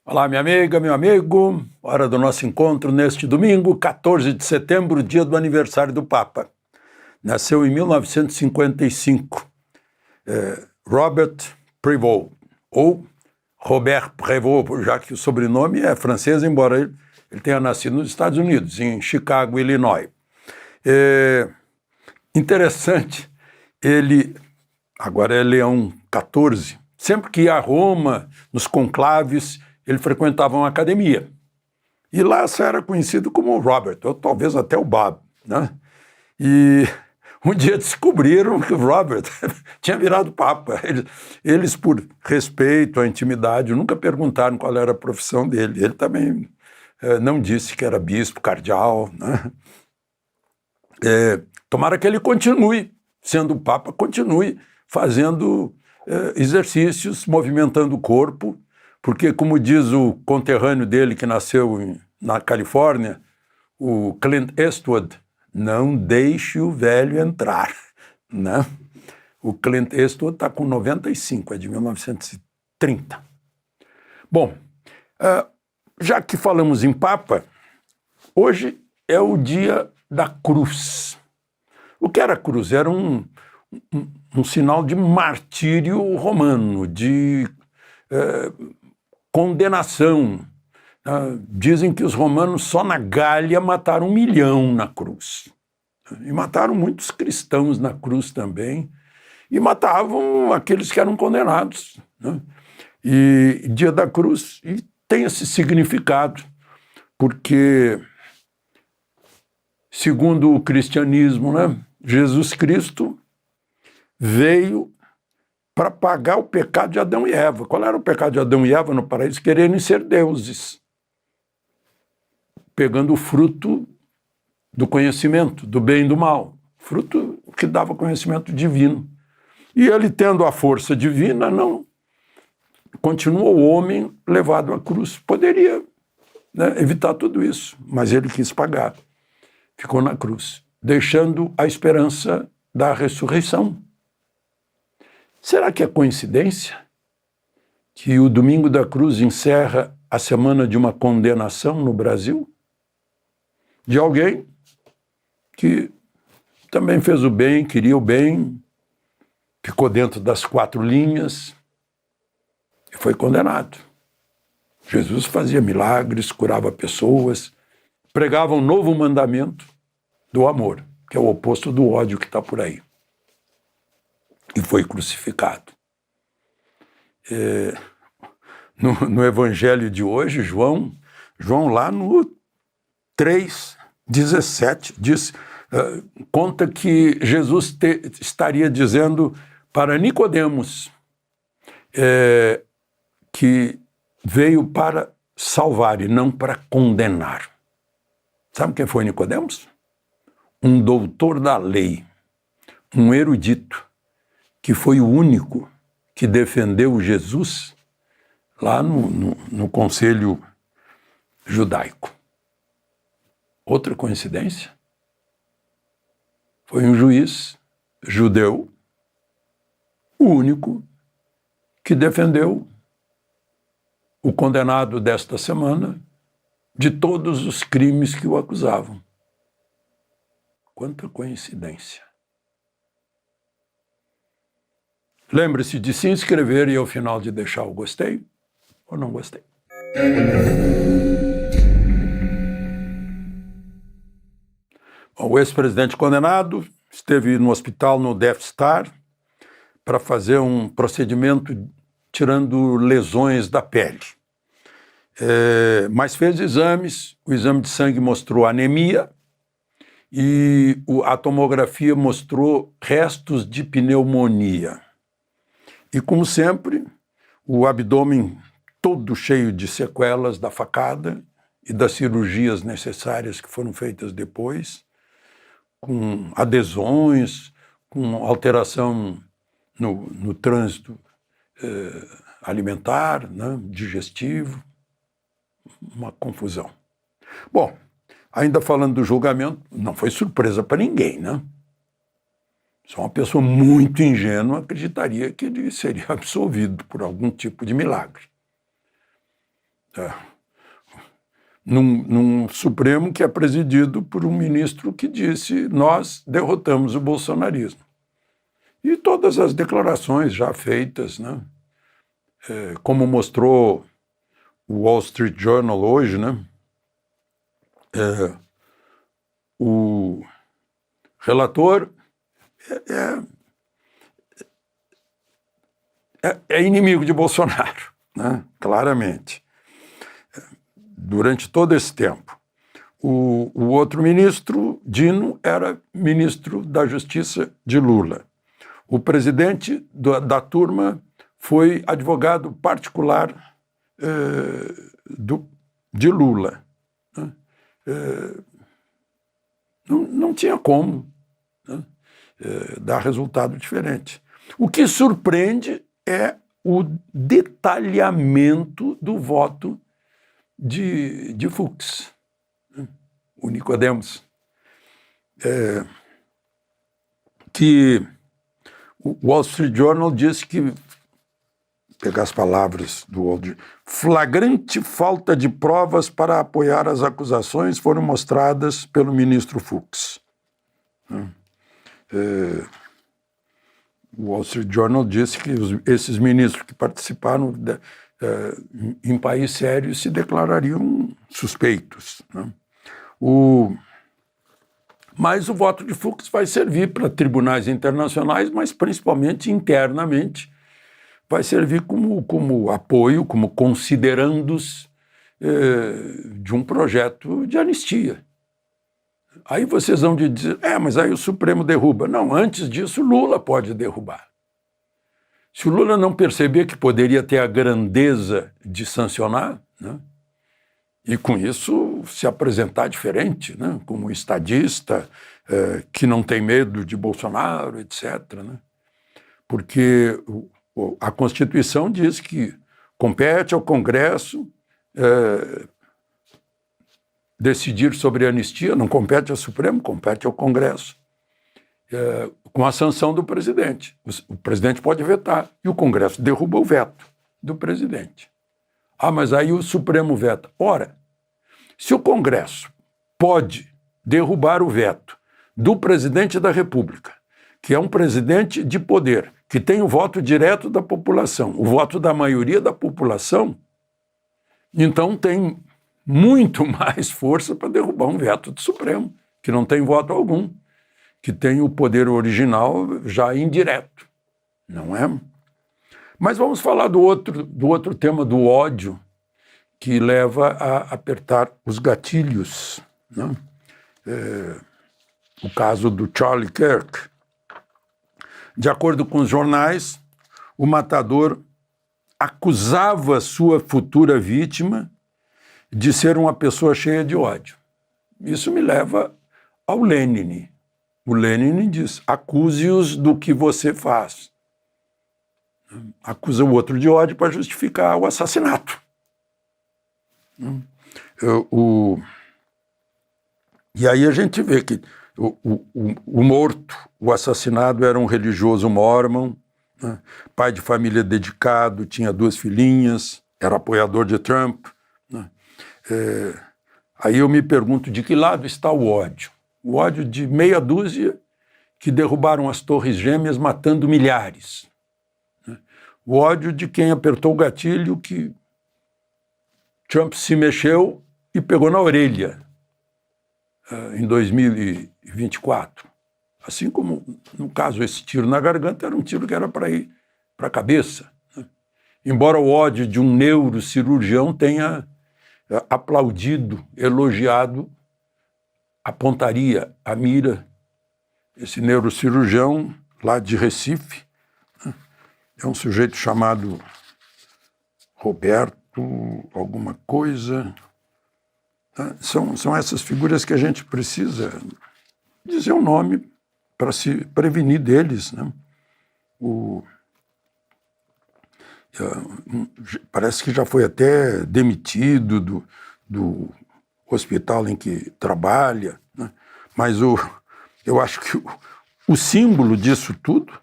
Olá, minha amiga, meu amigo. Hora do nosso encontro neste domingo, 14 de setembro, dia do aniversário do Papa. Nasceu em 1955. Robert Prévost, ou Robert Prévost, já que o sobrenome é francês, embora ele tenha nascido nos Estados Unidos, em Chicago, Illinois. Interessante, agora é Leão XIV, sempre que ia a Roma, nos conclaves, ele frequentava uma academia. E lá só era conhecido como Robert, ou talvez até o Bob, né? E um dia descobriram que o Robert tinha virado Papa. Eles, por respeito à intimidade, nunca perguntaram qual era a profissão dele. Ele também não disse que era bispo, cardeal, né? Tomara que ele continue sendo Papa, continue fazendo exercícios, movimentando o corpo, porque, como diz o conterrâneo dele que nasceu na Califórnia, o Clint Eastwood, não deixe o velho entrar, né? O Clint Eastwood está com 95, é de 1930. Bom, já que falamos em Papa, hoje é o dia da cruz. O que era a cruz? Era um sinal de martírio romano, de condenação. Dizem que os romanos só na Gália mataram 1 milhão na cruz. E mataram muitos cristãos na cruz também. E matavam aqueles que eram condenados, né? E dia da cruz tem esse significado, porque, segundo o cristianismo, né, Jesus Cristo veio para pagar o pecado de Adão e Eva. Qual era o pecado de Adão e Eva no paraíso? Quererem ser deuses, pegando o fruto do conhecimento, do bem e do mal, fruto que dava conhecimento divino. E ele, tendo a força divina, não continuou o homem levado à cruz. Poderia, né, evitar tudo isso, mas ele quis pagar. Ficou na cruz, deixando a esperança da ressurreição. Será que é coincidência que o Domingo da Cruz encerra a semana de uma condenação no Brasil? De alguém que também fez o bem, queria o bem, ficou dentro das 4 linhas e foi condenado. Jesus fazia milagres, curava pessoas, pregava um novo mandamento do amor, que é o oposto do ódio que está por aí. E foi crucificado. No Evangelho de hoje, João lá no 3,17, conta que Jesus estaria dizendo para Nicodemos que veio para salvar e não para condenar. Sabe quem foi Nicodemos? Um doutor da lei, um erudito, que foi o único que defendeu Jesus lá no conselho judaico. Outra coincidência? Foi um juiz judeu, o único que defendeu o condenado desta semana de todos os crimes que o acusavam. Quanta coincidência. Lembre-se de se inscrever e ao final de deixar o gostei ou não gostei. O ex-presidente condenado esteve no hospital no Death Star para fazer um procedimento tirando lesões da pele. Mas fez exames, o exame de sangue mostrou anemia e a tomografia mostrou restos de pneumonia. E, como sempre, o abdômen todo cheio de sequelas da facada e das cirurgias necessárias que foram feitas depois, com adesões, com alteração no trânsito alimentar, né, digestivo, uma confusão. Bom, ainda falando do julgamento, não foi surpresa para ninguém, né? Só uma pessoa muito ingênua acreditaria que ele seria absolvido por algum tipo de milagre. num Supremo que é presidido por um ministro que disse: nós derrotamos o bolsonarismo. E todas as declarações já feitas, né? Como mostrou o Wall Street Journal hoje, né? O relator é inimigo de Bolsonaro, né? Claramente, durante todo esse tempo. O outro ministro, Dino, era ministro da Justiça de Lula. O presidente da turma foi advogado particular de Lula. Né? Não tinha como, né, dar resultado diferente. O que surpreende é o detalhamento do voto de Fux, né, o Nicodemos, que o Wall Street Journal disse que, pegar as palavras do Wall Street, flagrante falta de provas para apoiar as acusações foram mostradas pelo ministro Fux. O Wall Street Journal disse que esses ministros que participaram em país sério se declarariam suspeitos, né? Mas o voto de Fux vai servir para tribunais internacionais, mas principalmente internamente vai servir como apoio, como considerandos de um projeto de anistia. Aí vocês vão dizer: mas aí o Supremo derruba. Não, antes disso Lula pode derrubar. Se o Lula não perceber que poderia ter a grandeza de sancionar, né, e com isso se apresentar diferente, né, como um estadista que não tem medo de Bolsonaro, etc., né, porque a Constituição diz que compete ao Congresso decidir sobre a anistia, não compete ao Supremo, compete ao Congresso, com a sanção do presidente. O presidente pode vetar e o Congresso derruba o veto do presidente. Mas aí o Supremo veta. Ora, se o Congresso pode derrubar o veto do presidente da República, que é um presidente de poder, que tem o voto direto da população, o voto da maioria da população, então tem muito mais força para derrubar um veto do Supremo, que não tem voto algum, que tem o poder original já indireto, não é? Mas vamos falar do outro tema, do ódio, que leva a apertar os gatilhos, né? O caso do Charlie Kirk. De acordo com os jornais, o matador acusava sua futura vítima de ser uma pessoa cheia de ódio. Isso me leva ao Lenin. O Lenin diz: acuse-os do que você faz. Acusa o outro de ódio para justificar o assassinato. E aí a gente vê que o morto, o assassinado, era um religioso mórmon, né, pai de família dedicado, tinha 2 filhinhas, era apoiador de Trump, né. Aí eu me pergunto, de que lado está o ódio? O ódio de meia dúzia que derrubaram as Torres Gêmeas matando milhares, né? O ódio de quem apertou o gatilho que Trump se mexeu e pegou na orelha em 2024. Assim como, no caso, esse tiro na garganta era um tiro que era para ir para a cabeça, né? Embora o ódio de um neurocirurgião tenha aplaudido, elogiado a pontaria, a mira. Esse neurocirurgião lá de Recife, né, é um sujeito chamado Roberto alguma coisa. São essas figuras que a gente precisa dizer o nome para se prevenir deles, né? Parece que já foi até demitido do hospital em que trabalha, né? Mas eu acho que o símbolo disso tudo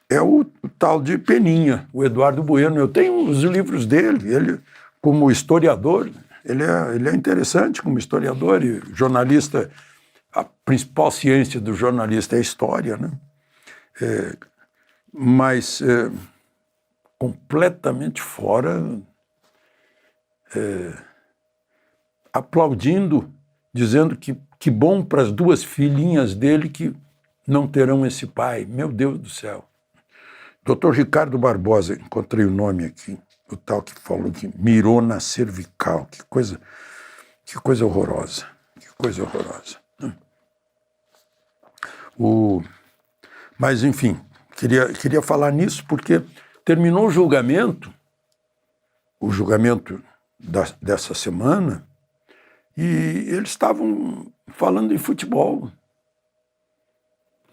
é o tal de Peninha, o Eduardo Bueno. Eu tenho os livros dele, ele como historiador, ele é interessante como historiador e jornalista. A principal ciência do jornalista é a história, né? Mas completamente fora, aplaudindo, dizendo que bom para as duas filhinhas dele que não terão esse pai. Meu Deus do céu. Dr. Ricardo Barbosa, encontrei o nome aqui, o tal que falou que mirou na cervical. Que coisa horrorosa. Que coisa horrorosa. Mas, enfim, queria falar nisso porque terminou o julgamento dessa semana, e eles estavam falando em futebol.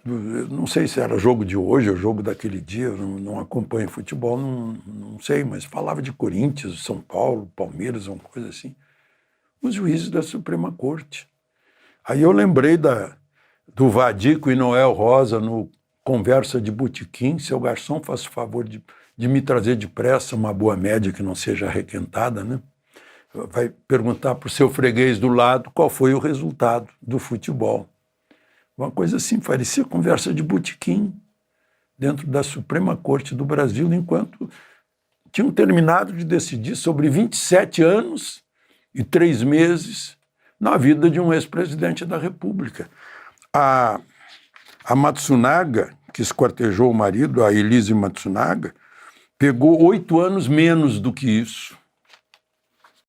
Eu não sei se era jogo de hoje ou jogo daquele dia, eu não acompanho futebol, não sei, mas falava de Corinthians, São Paulo, Palmeiras, uma coisa assim. Os juízes da Suprema Corte. Aí eu lembrei do Vadico e Noel Rosa no Conversa de Botequim. Seu garçom, faça o favor de me trazer depressa uma boa média que não seja arrequentada, né? Vai perguntar para o seu freguês do lado qual foi o resultado do futebol. Uma coisa assim, parecia conversa de botequim dentro da Suprema Corte do Brasil, enquanto tinham terminado de decidir sobre 27 anos e 3 meses na vida de um ex-presidente da República. A Matsunaga, que esquartejou o marido, a Elise Matsunaga, pegou 8 anos menos do que isso.